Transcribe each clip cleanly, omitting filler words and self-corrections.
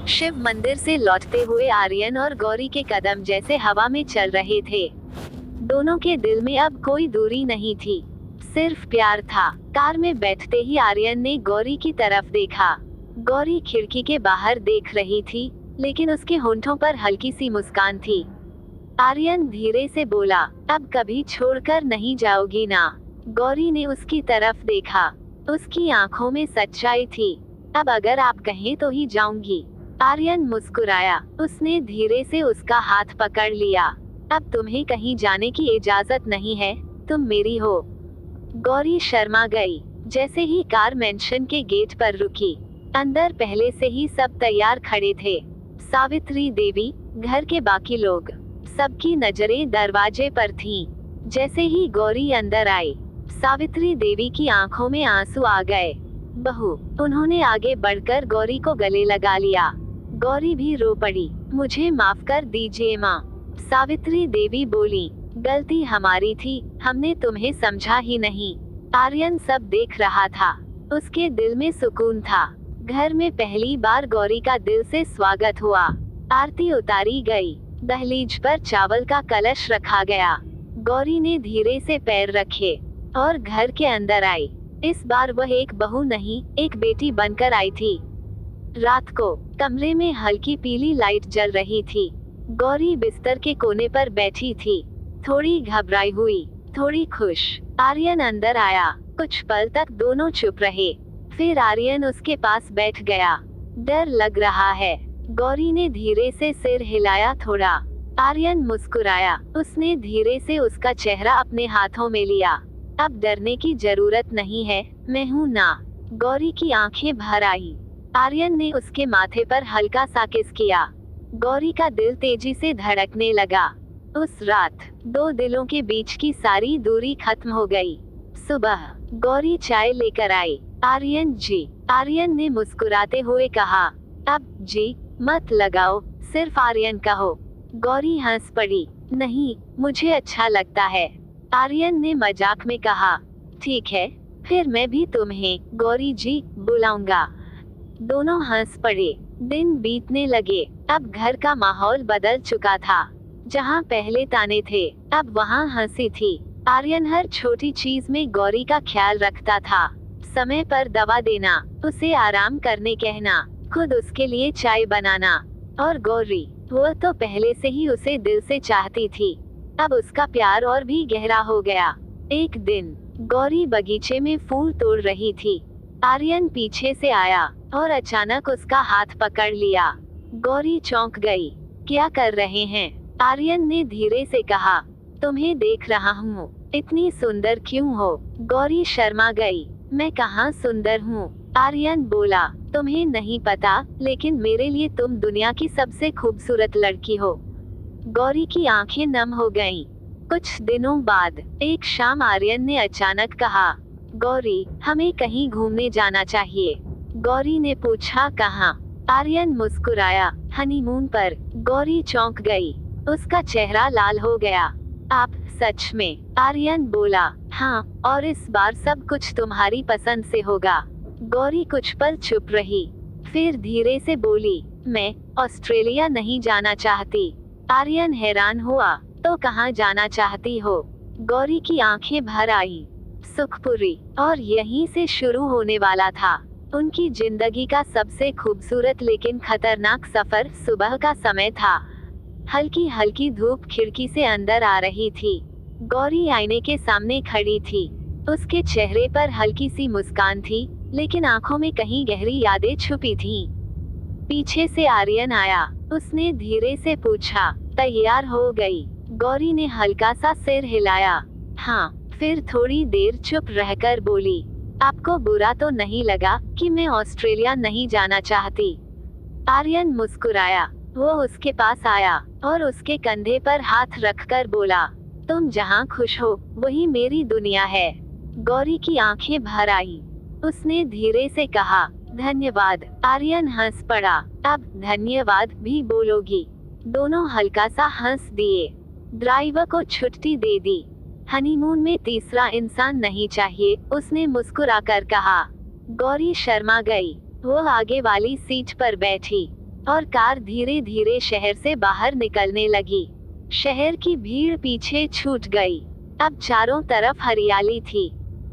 शिव मंदिर से लौटते हुए आर्यन और गौरी के कदम जैसे हवा में चल रहे थे। दोनों के दिल में अब कोई दूरी नहीं थी, सिर्फ प्यार था। कार में बैठते ही आर्यन ने गौरी की तरफ देखा। गौरी खिड़की के बाहर देख रही थी, लेकिन उसके होंठों पर हल्की सी मुस्कान थी। आर्यन धीरे से बोला, अब कभी छोड़कर नहीं जाओगी ना? गौरी ने उसकी तरफ देखा। उसकी आंखों में सच्चाई थी। अब अगर आप कहें तो ही जाऊंगी। आर्यन मुस्कुराया। उसने धीरे से उसका हाथ पकड़ लिया। अब तुम्हें कहीं जाने की इजाजत नहीं है, तुम मेरी हो। गौरी शर्मा गई। जैसे ही कार मेंशन के गेट पर रुकी, अंदर पहले से ही सब तैयार खड़े थे। सावित्री देवी, घर के बाकी लोग, सबकी नजरें दरवाजे पर थीं। जैसे ही गौरी अंदर आई, सावित्री देवी की आंखों में आंसू आ गए। बहू, उन्होंने आगे बढ़कर गौरी को गले लगा लिया। गौरी भी रो पड़ी। मुझे माफ कर दीजिए माँ, सावित्री देवी बोली। गलती हमारी थी, हमने तुम्हें समझा ही नहीं। आर्यन सब देख रहा था। उसके दिल में सुकून था। घर में पहली बार गौरी का दिल से स्वागत हुआ। आरती उतारी गई। दहलीज पर चावल का कलश रखा गया। गौरी ने धीरे से पैर रखे और घर के अंदर आई। इस बार वह एक बहू नहीं, एक बेटी बनकर आई थी। रात को कमरे में हल्की पीली लाइट जल रही थी। गौरी बिस्तर के कोने पर बैठी थी, थोड़ी घबराई हुई, थोड़ी खुश। आर्यन अंदर आया। कुछ पल तक दोनों चुप रहे। फिर आर्यन उसके पास बैठ गया। डर लग रहा है, गौरी ने धीरे से सिर हिलाया थोड़ा। आर्यन मुस्कुराया। उसने धीरे से उसका चेहरा अपने हाथों में लिया। अब डरने की जरूरत नहीं है, मैं हूँ ना। गौरी की आंखें भर आई। आर्यन ने उसके माथे पर हल्का सा किस किया। गौरी का दिल तेजी से धड़कने लगा। उस रात दो दिलों के बीच की सारी दूरी खत्म हो गई। सुबह गौरी चाय लेकर आई। आर्यन जी, आर्यन ने मुस्कुराते हुए कहा। अब जी मत लगाओ, सिर्फ आर्यन कहो। गौरी हंस पड़ी। नहीं, मुझे अच्छा लगता है, आर्यन ने मजाक में कहा। ठीक है, फिर मैं भी तुम्हें गौरी जी बुलाऊंगा। दोनों हंस पड़े। दिन बीतने लगे। अब घर का माहौल बदल चुका था। जहाँ पहले ताने थे, अब वहाँ हंसी थी। आर्यन हर छोटी चीज में गौरी का ख्याल रखता था। समय पर दवा देना, उसे आराम करने कहना, खुद उसके लिए चाय बनाना। और गौरी, वो तो पहले से ही उसे दिल से चाहती थी। अब उसका प्यार और भी गहरा हो गया। एक दिन गौरी बगीचे में फूल तोड़ रही थी। आर्यन पीछे से आया और अचानक उसका हाथ पकड़ लिया। गौरी चौंक गई। क्या कर रहे हैं? आर्यन ने धीरे से कहा। तुम्हें देख रहा हूँ, इतनी सुंदर क्यों हो? गौरी शर्मा गई। मैं कहाँ सुंदर हूँ? आर्यन बोला। तुम्हें नहीं पता, लेकिन मेरे लिए तुम दुनिया की सबसे खूबसूरत लड़की हो। गौरी की आंखें नम हो गईं। कुछ दिनों बाद एक शाम आर्यन ने अचानक कहा, गौरी, हमें कहीं घूमने जाना चाहिए। गौरी ने पूछा, कहाँ? आर्यन मुस्कुराया। हनीमून पर। गौरी चौंक गई। उसका चेहरा लाल हो गया। आप सच में? आर्यन बोला। हाँ, और इस बार सब कुछ तुम्हारी पसंद से होगा। गौरी कुछ पल चुप रही, फिर धीरे से बोली, मैं ऑस्ट्रेलिया नहीं जाना चाहती। आर्यन हैरान हुआ। तो कहाँ जाना चाहती हो? गौरी की आंखें भर आई। सुखपुरी। और यहीं से शुरू होने वाला था उनकी जिंदगी का सबसे खूबसूरत लेकिन खतरनाक सफर। सुबह का समय था। हल्की हल्की धूप खिड़की से अंदर आ रही थी। गौरी आईने के सामने खड़ी थी। उसके चेहरे पर हल्की सी मुस्कान थी, लेकिन आंखों में कहीं गहरी यादें छुपी थीं। पीछे से आर्यन आया। उसने धीरे से पूछा, तैयार हो गई? गौरी ने हल्का सा सिर हिलाया। हाँ। फिर थोड़ी देर चुप रहकर बोली, आपको बुरा तो नहीं लगा कि मैं ऑस्ट्रेलिया नहीं जाना चाहती? आर्यन मुस्कुराया। वो उसके पास आया और उसके कंधे पर हाथ रखकर बोला, तुम जहाँ खुश हो वही मेरी दुनिया है। गौरी की आंखें भर आई। उसने धीरे से कहा, धन्यवाद। आर्यन हंस पड़ा। अब धन्यवाद भी बोलोगी? दोनों हल्का सा हंस दिए। ड्राइवर को छुट्टी दे दी। हनीमून में तीसरा इंसान नहीं चाहिए, उसने मुस्कुराकर कहा। गौरी शर्मा गई। वो आगे वाली सीट पर बैठी। और कार धीरे धीरे शहर से बाहर निकलने लगी। शहर की भीड़ पीछे छूट गई। अब चारों तरफ हरियाली थी,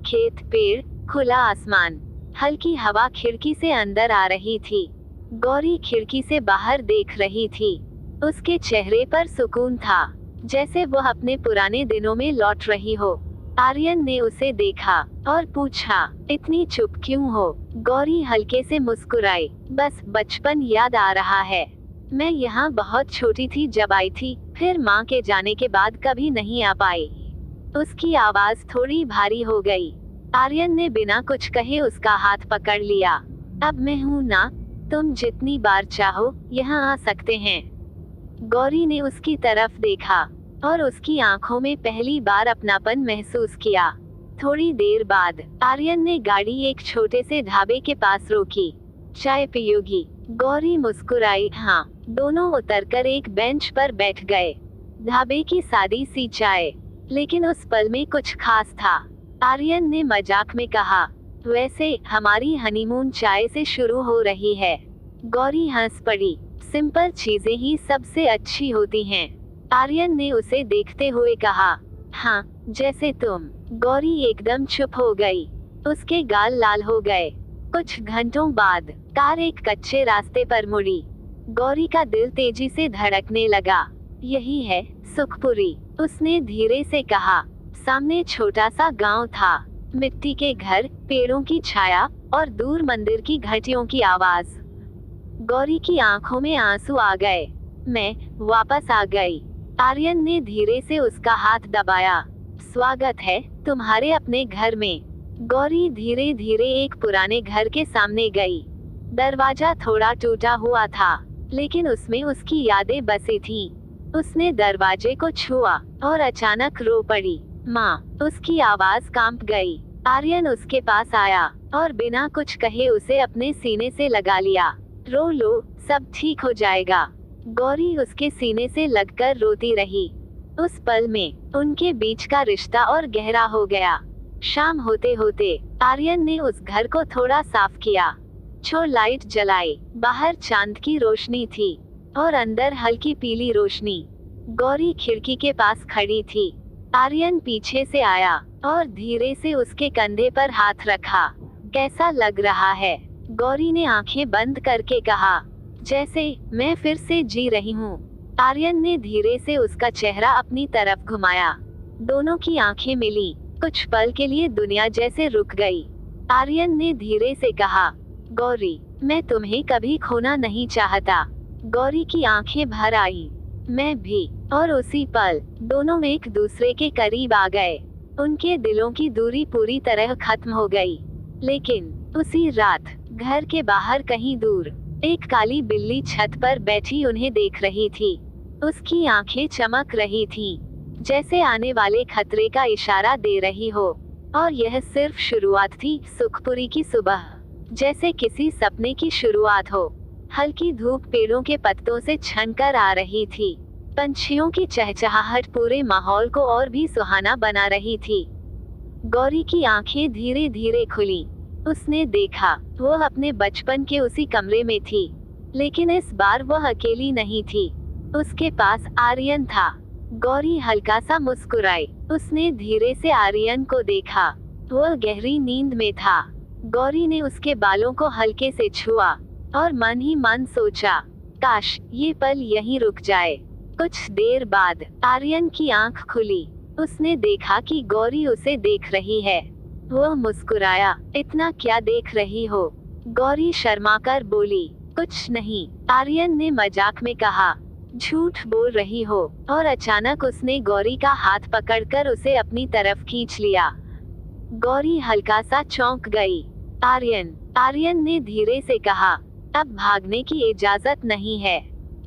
खेत, पेड़, खुला आसमान। हल्की हवा खिड़की से अंदर आ रही थी। गौरी खिड़की से बाहर देख रही थी। उसके चेहरे पर सुकून था, जैसे वो अपने पुराने दिनों में लौट रही हो। आर्यन ने उसे देखा और पूछा, इतनी चुप क्यों हो? गौरी हल्के से मुस्कुराई, बस बचपन याद आ रहा है। मैं यहाँ बहुत छोटी थी जब आई थी, फिर माँ के जाने के बाद कभी नहीं आ पाई। उसकी आवाज थोड़ी भारी हो गई। आर्यन ने बिना कुछ कहे उसका हाथ पकड़ लिया। अब मैं हूँ ना, तुम जितनी बार चाहो यहाँ आ सकते हैं। गौरी ने उसकी तरफ देखा और उसकी आंखों में पहली बार अपनापन महसूस किया। थोड़ी देर बाद आर्यन ने गाड़ी एक छोटे से ढाबे के पास रोकी। चाय पियोगी? गौरी मुस्कुराई, हाँ। दोनों उतरकर एक बेंच पर बैठ गए। ढाबे की सादी सी चाय, लेकिन उस पल में कुछ खास था। आर्यन ने मजाक में कहा, वैसे हमारी हनीमून चाय से शुरू हो रही है। गौरी हंस पड़ी, सिंपल चीजें ही सबसे अच्छी होती हैं। आर्यन ने उसे देखते हुए कहा, हाँ, जैसे तुम। गौरी एकदम चुप हो गई। उसके गाल लाल हो गए। कुछ घंटों बाद कार एक कच्चे रास्ते पर मुड़ी। गौरी का दिल तेजी से धड़कने लगा। यही है सुखपुरी, उसने धीरे से कहा। सामने छोटा सा गांव था, मिट्टी के घर, पेड़ों की छाया और दूर मंदिर की घंटियों की आवाज। गौरी की आंखों में आंसू आ गए। मैं वापस आ गई। आर्यन ने धीरे से उसका हाथ दबाया। स्वागत है तुम्हारे अपने घर में। गौरी धीरे धीरे एक पुराने घर के सामने गई। दरवाजा थोड़ा टूटा हुआ था, लेकिन उसमें उसकी यादें बसी थीं। उसने दरवाजे को छुआ और अचानक रो पड़ी। माँ, उसकी आवाज कांप गई। आर्यन उसके पास आया और बिना कुछ कहे उसे अपने सीने से लगा लिया। रो लो, सब ठीक हो जाएगा। गौरी उसके सीने से लगकर रोती रही। उस पल में उनके बीच का रिश्ता और गहरा हो गया। शाम होते होते आर्यन ने उस घर को थोड़ा साफ किया। लाइट जलाई। बाहर चांद की रोशनी थी और अंदर हल्की पीली रोशनी। गौरी खिड़की के पास खड़ी थी। आर्यन पीछे से आया और धीरे से उसके कंधे पर हाथ रखा। कैसा लग रहा है? गौरी ने आंखें बंद करके कहा, जैसे मैं फिर से जी रही हूँ। आर्यन ने धीरे से उसका चेहरा अपनी तरफ घुमाया। दोनों की आंखें मिली। कुछ पल के लिए दुनिया जैसे रुक गई। आर्यन ने धीरे से कहा, गौरी, मैं तुम्हें कभी खोना नहीं चाहता। गौरी की आंखें भर आई। मैं भी। और उसी पल दोनों एक दूसरे के करीब आ गए। उनके दिलों की दूरी पूरी तरह खत्म हो गई। लेकिन उसी रात घर के बाहर कहीं दूर एक काली बिल्ली छत पर बैठी उन्हें देख रही थी। उसकी आंखें चमक रही थीं, जैसे आने वाले खतरे का इशारा दे रही हो। और यह सिर्फ शुरुआत थी सुखपुरी की सुबह, जैसे किसी सपने की शुरुआत हो। हल्की धूप पेड़ों के पत्तों से छनकर आ रही थी। पंछियों की चहचहाहट पूरे माहौल को और भी सुहाना बना रही थी। गौरी की आंखें धीरे धीरे खुली। उसने देखा वो अपने बचपन के उसी कमरे में थी, लेकिन इस बार वह अकेली नहीं थी। उसके पास आर्यन था। गौरी हल्का सा मुस्कुराई। उसने धीरे से आर्यन को देखा। वह गहरी नींद में था। गौरी ने उसके बालों को हल्के से छुआ और मन ही मन सोचा, काश ये पल यहीं रुक जाए। कुछ देर बाद आर्यन की आंख खुली। उसने देखा कि गौरी उसे देख रही है। वह मुस्कुराया, इतना क्या देख रही हो? गौरी शर्माकर बोली, कुछ नहीं। आर्यन ने मजाक में कहा, झूठ बोल रही हो। और अचानक उसने गौरी का हाथ पकड़कर उसे अपनी तरफ खींच लिया। गौरी हल्का सा चौंक गई। आर्यन ने धीरे से कहा, अब भागने की इजाजत नहीं है।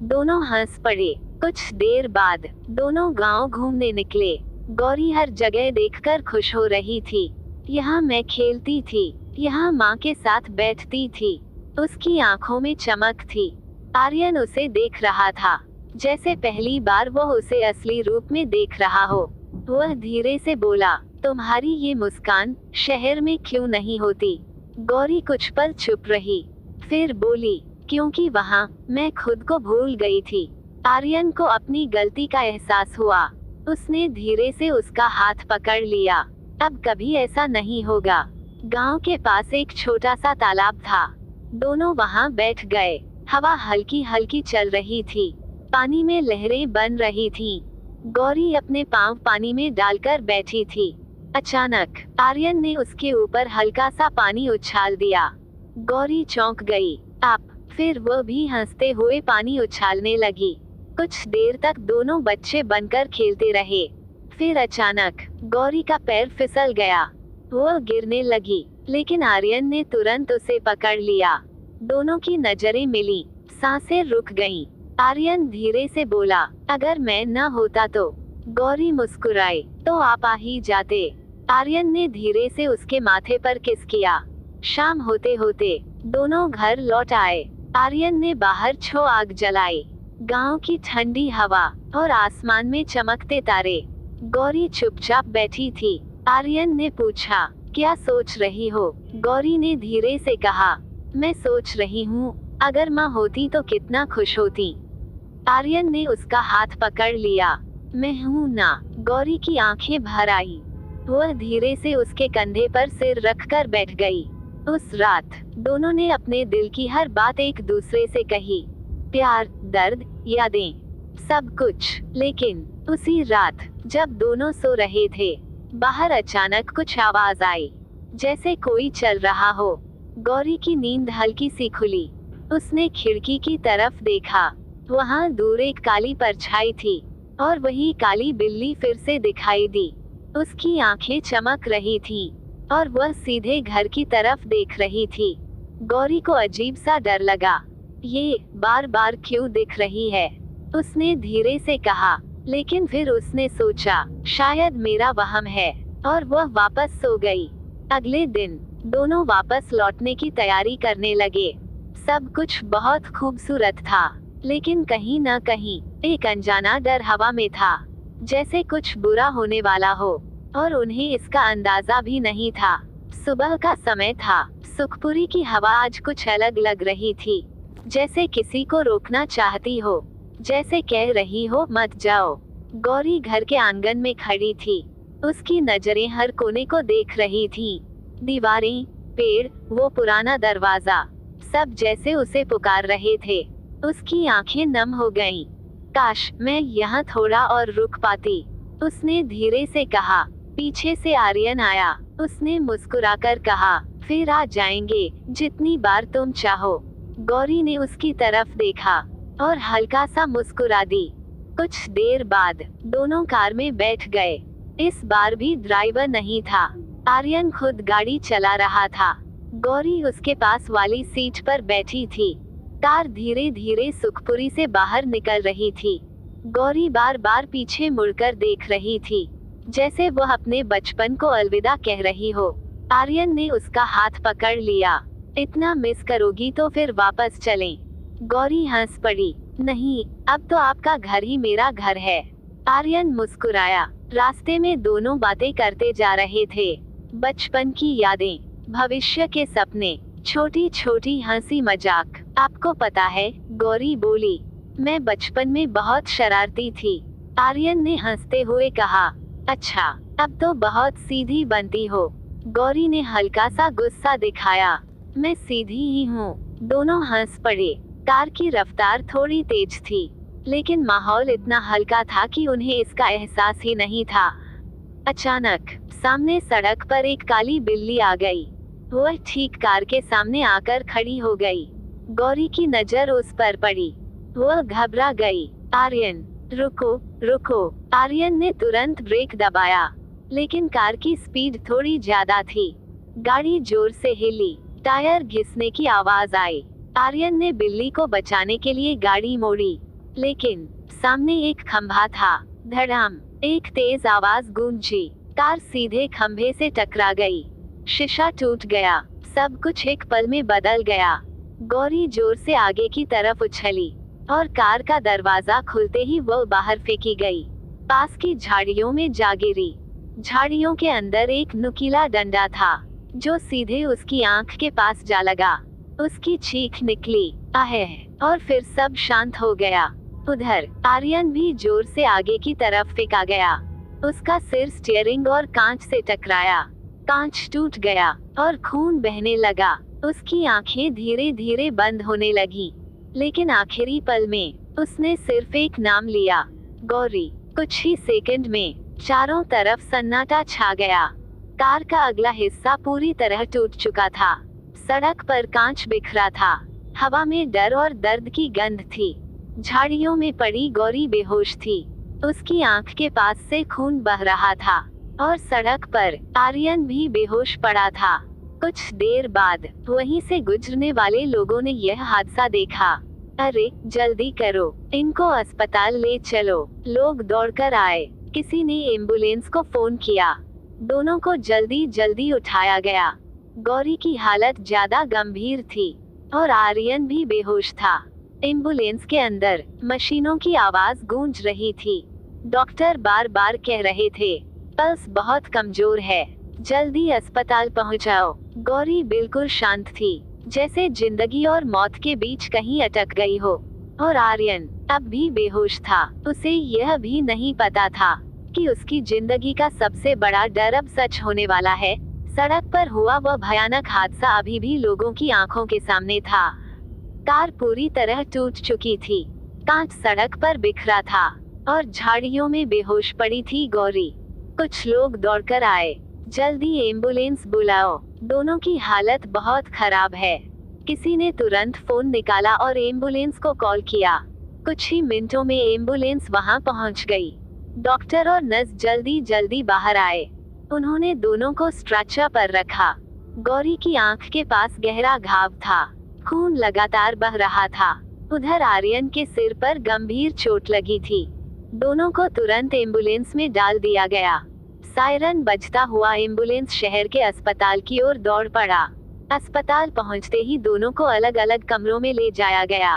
दोनों हंस पड़े। कुछ देर बाद दोनों गांव घूमने निकले। गौरी हर जगह देखकर खुश हो रही थी। यहाँ मैं खेलती थी, यहाँ माँ के साथ बैठती थी। उसकी आंखों में चमक थी। आर्यन उसे देख रहा था, जैसे पहली बार वो उसे असली रूप में देख रहा हो। वह धीरे से बोला, तुम्हारी ये मुस्कान शहर में क्यों नहीं होती? गौरी कुछ पल चुप रही, फिर बोली, क्योंकि वहाँ मैं खुद को भूल गई थी। आर्यन को अपनी गलती का एहसास हुआ। उसने धीरे से उसका हाथ पकड़ लिया। अब कभी ऐसा नहीं होगा। गांव के पास एक छोटा सा तालाब था। दोनों वहां बैठ गए। हवा हल्की हल्की चल रही थी। पानी में लहरें बन रही थीं। गौरी अपने पांव पानी में डालकर बैठी थी। अचानक आर्यन ने उसके ऊपर हल्का सा पानी उछाल दिया। गौरी चौंक गई। फिर वो भी हंसते हुए पानी उछालने लगी। कुछ देर तक दोनों बच्चे बनकर खेलते रहे। फिर अचानक गौरी का पैर फिसल गया। वो गिरने लगी, लेकिन आर्यन ने तुरंत उसे पकड़ लिया। दोनों की नजरें मिली, सांसें रुक गईं। आर्यन धीरे से बोला, अगर मैं न होता तो। गौरी मुस्कुराई, तो आप आ ही जाते। आर्यन ने धीरे से उसके माथे पर किस किया। शाम होते होते दोनों घर लौट आए। आर्यन ने बाहर आग जलाई। गांव की ठंडी हवा और आसमान में चमकते तारे। गौरी चुपचाप बैठी थी। आर्यन ने पूछा, क्या सोच रही हो? गौरी ने धीरे से कहा, मैं सोच रही हूँ, अगर माँ होती तो कितना खुश होती। आर्यन ने उसका हाथ पकड़ लिया। मैं हूँ ना। गौरी की आंखें भर आई। वह धीरे से उसके कंधे पर सिर रखकर बैठ गई। उस रात दोनों ने अपने दिल की हर बात एक दूसरे से कही। प्यार, दर्द, यादें, सब कुछ। लेकिन उसी रात जब दोनों सो रहे थे, बाहर अचानक कुछ आवाज आई, जैसे कोई चल रहा हो। गौरी की नींद हल्की सी खुली। उसने खिड़की की तरफ देखा। वहाँ दूर एक काली परछाई थी, और वही काली बिल्ली फिर से दिखाई दी। उसकी आंखें चमक रही थीं, और वह सीधे घर की तरफ देख रही थी। गौरी को अजीब सा डर लगा। ये बार बार क्यों दिख रही है? उसने धीरे से कहा, लेकिन फिर उसने सोचा, शायद मेरा वहम है, और वह वापस सो गई। अगले दिन दोनों वापस लौटने की तैयारी करने लगे। सब कुछ बहुत खूबसूरत था, लेकिन कहीं न कहीं एक अनजाना डर हवा में था, जैसे कुछ बुरा होने वाला हो, और उन्हें इसका अंदाजा भी नहीं था। सुबह का समय था। सुखपुरी की हवा आज कुछ अलग लग रही थी, जैसे किसी को रोकना चाहती हो, जैसे कह रही हो, मत जाओ। गौरी घर के आंगन में खड़ी थी। उसकी नजरें हर कोने को देख रही थीं। दीवारें, पेड़, वो पुराना दरवाजा, सब जैसे उसे पुकार रहे थे। उसकी आंखें नम हो गईं। काश मैं यहाँ थोड़ा और रुक पाती, उसने धीरे से कहा। पीछे से आर्यन आया। उसने मुस्कुराकर कहा, फिर आ जाएंगे, जितनी बार तुम चाहो। गौरी ने उसकी तरफ देखा और हल्का सा मुस्कुरा दी। कुछ देर बाद दोनों कार में बैठ गए। इस बार भी ड्राइवर नहीं था। आर्यन खुद गाड़ी चला रहा था। गौरी उसके पास वाली सीट पर बैठी थी। कार धीरे धीरे सुखपुरी से बाहर निकल रही थी। गौरी बार बार पीछे मुड़कर देख रही थी, जैसे वह अपने बचपन को अलविदा कह रही हो। आर्यन ने उसका हाथ पकड़ लिया। इतना मिस करोगी तो फिर वापस चलें। गौरी हंस पड़ी। नहीं, अब तो आपका घर ही मेरा घर है। आर्यन मुस्कुराया। रास्ते में दोनों बातें करते जा रहे थे। बचपन की यादें, भविष्य के सपने, छोटी छोटी हंसी मजाक। आपको पता है, गौरी बोली, मैं बचपन में बहुत शरारती थी। आर्यन ने हंसते हुए कहा, अच्छा, अब तो बहुत सीधी बनती हो। गौरी ने हल्का सा गुस्सा दिखाया। मैं सीधी ही हूँ। दोनों हंस पड़े। कार की रफ्तार थोड़ी तेज थी, लेकिन माहौल इतना हल्का था कि उन्हें इसका एहसास ही नहीं था। अचानक सामने सड़क पर एक काली बिल्ली आ गई। वह ठीक कार के सामने आकर खड़ी हो गई। गौरी की नजर उस पर पड़ी। वह घबरा गई। आर्यन, रुको, रुको। आर्यन ने तुरंत ब्रेक दबाया, लेकिन कार की स्पीड थोड़ी ज्यादा थी। गाड़ी जोर से हिली। टायर घिसने की आवाज आई। आर्यन ने बिल्ली को बचाने के लिए गाड़ी मोड़ी, लेकिन सामने एक खंभा था। धड़ाम, एक तेज आवाज गूंजी। कार सीधे खंभे से टकरा गई। शीशा टूट गया। सब कुछ एक पल में बदल गया। गौरी जोर से आगे की तरफ उछली, और कार का दरवाजा खुलते ही वो बाहर फेंकी गई। पास की झाड़ियों में जा गिरी। झाड़ियों के अंदर एक नुकीला डंडा था, जो सीधे उसकी आंख के पास जा लगा। उसकी चीख निकली। आहे, और फिर सब शांत हो गया। उधर आर्यन भी जोर से आगे की तरफ फेंका गया। उसका सिर स्टीयरिंग और कांच से टकराया। कांच टूट गया और खून बहने लगा। उसकी आंखें धीरे धीरे बंद होने लगी, लेकिन आखिरी पल में उसने सिर्फ एक नाम लिया, गौरी। कुछ ही सेकंड में चारों तरफ सन्नाटा छा गया। कार का अगला हिस्सा पूरी तरह टूट चुका था। सड़क पर कांच बिखरा था। हवा में डर और दर्द की गंध थी। झाड़ियों में पड़ी गौरी बेहोश थी। उसकी आंख के पास से खून बह रहा था और सड़क पर आर्यन भी बेहोश पड़ा था। कुछ देर बाद वहीं से गुजरने वाले लोगों ने यह हादसा देखा। अरे जल्दी करो, इनको अस्पताल ले चलो। लोग दौड़कर आए। किसी ने एम्बुलेंस को फोन किया। दोनों को जल्दी जल्दी उठाया गया। गौरी की हालत ज्यादा गंभीर थी और आर्यन भी बेहोश था। एम्बुलेंस के अंदर मशीनों की आवाज गूंज रही थी। डॉक्टर बार बार कह रहे थे, पल्स बहुत कमजोर है, जल्दी अस्पताल पहुंचाओ। गौरी बिल्कुल शांत थी, जैसे जिंदगी और मौत के बीच कहीं अटक गई हो। और आर्यन अब भी बेहोश था। उसे यह भी नहीं पता था कि उसकी जिंदगी का सबसे बड़ा डर अब सच होने वाला है। सड़क पर हुआ वह भयानक हादसा अभी भी लोगों की आंखों के सामने था। कार पूरी तरह टूट चुकी थी। कांच सड़क पर बिखरा था और झाड़ियों में बेहोश पड़ी थी गौरी। कुछ लोग दौड़कर आए। जल्दी एम्बुलेंस बुलाओ, दोनों की हालत बहुत खराब है। किसी ने तुरंत फोन निकाला और एम्बुलेंस को कॉल किया। कुछ ही मिनटों में एम्बुलेंस वहां पहुंच गई। डॉक्टर और नर्स जल्दी जल्दी बाहर आए। उन्होंने दोनों को स्ट्रेचर पर रखा। गौरी की आंख के पास गहरा घाव था। खून लगातार बह रहा था। उधर आर्यन के सिर पर गंभीर चोट लगी थी। दोनों को तुरंत एम्बुलेंस में डाल दिया गया। सायरन बजता हुआ एम्बुलेंस शहर के अस्पताल की ओर दौड़ पड़ा। अस्पताल पहुंचते ही दोनों को अलग अलग कमरों में ले जाया गया।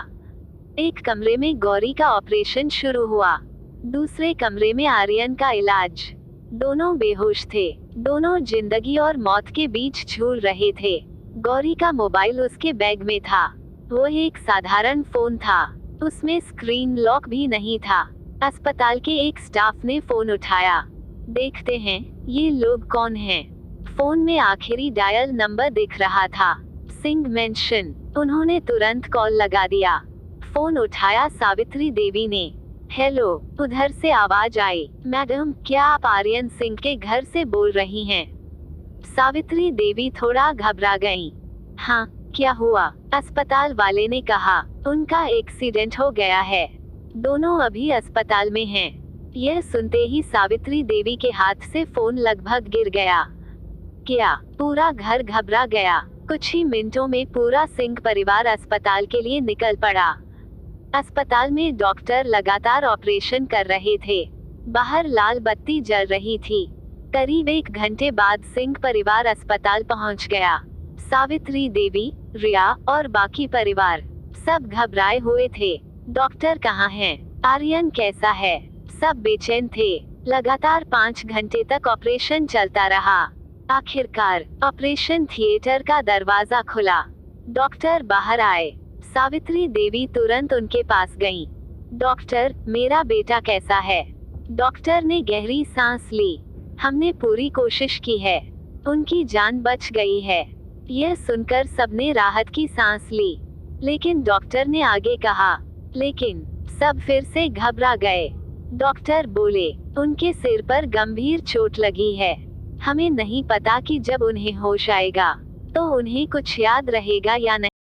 एक कमरे में गौरी का ऑपरेशन शुरू हुआ, दूसरे कमरे में आर्यन का इलाज। दोनों बेहोश थे। दोनों जिंदगी और मौत के बीच झूल रहे थे। गौरी का मोबाइल उसके बैग में था। वो एक साधारण फोन था, उसमें स्क्रीन लॉक भी नहीं था। अस्पताल के एक स्टाफ ने फोन उठाया। देखते हैं ये लोग कौन हैं। फोन में आखिरी डायल नंबर दिख रहा था, सिंह मेंशन। उन्होंने तुरंत कॉल लगा दिया। फोन उठाया सावित्री देवी ने। हेलो, उधर से आवाज आई, मैडम क्या आप आर्यन सिंह के घर से बोल रही हैं? सावित्री देवी थोड़ा घबरा गईं। हाँ, क्या हुआ? अस्पताल वाले ने कहा, उनका एक्सीडेंट हो गया है, दोनों अभी अस्पताल में हैं। यह सुनते ही सावित्री देवी के हाथ से फोन लगभग गिर गया। क्या? पूरा घर घबरा गया। कुछ ही मिनटों में पूरा सिंह परिवार अस्पताल के लिए निकल पड़ा। अस्पताल में डॉक्टर लगातार ऑपरेशन कर रहे थे। बाहर लाल बत्ती जल रही थी। करीब 1 घंटे बाद सिंह परिवार अस्पताल पहुंच गया। सावित्री देवी, रिया और बाकी परिवार सब घबराए हुए थे। डॉक्टर कहाँ हैं? आर्यन कैसा है? सब बेचैन थे। लगातार 5 घंटे तक ऑपरेशन चलता रहा। आखिरकार ऑपरेशन थिएटर का दरवाजा खुला। डॉक्टर बाहर आए। सावित्री देवी तुरंत उनके पास गईं। डॉक्टर, मेरा बेटा कैसा है? डॉक्टर ने गहरी सांस ली। हमने पूरी कोशिश की है, उनकी जान बच गई है। यह सुनकर सबने राहत की सांस ली। लेकिन डॉक्टर ने आगे कहा, लेकिन सब फिर से घबरा गए। डॉक्टर बोले, उनके सिर पर गंभीर चोट लगी है। हमें नहीं पता कि जब उन्हें होश आएगा तो उन्हें कुछ याद रहेगा या नहीं।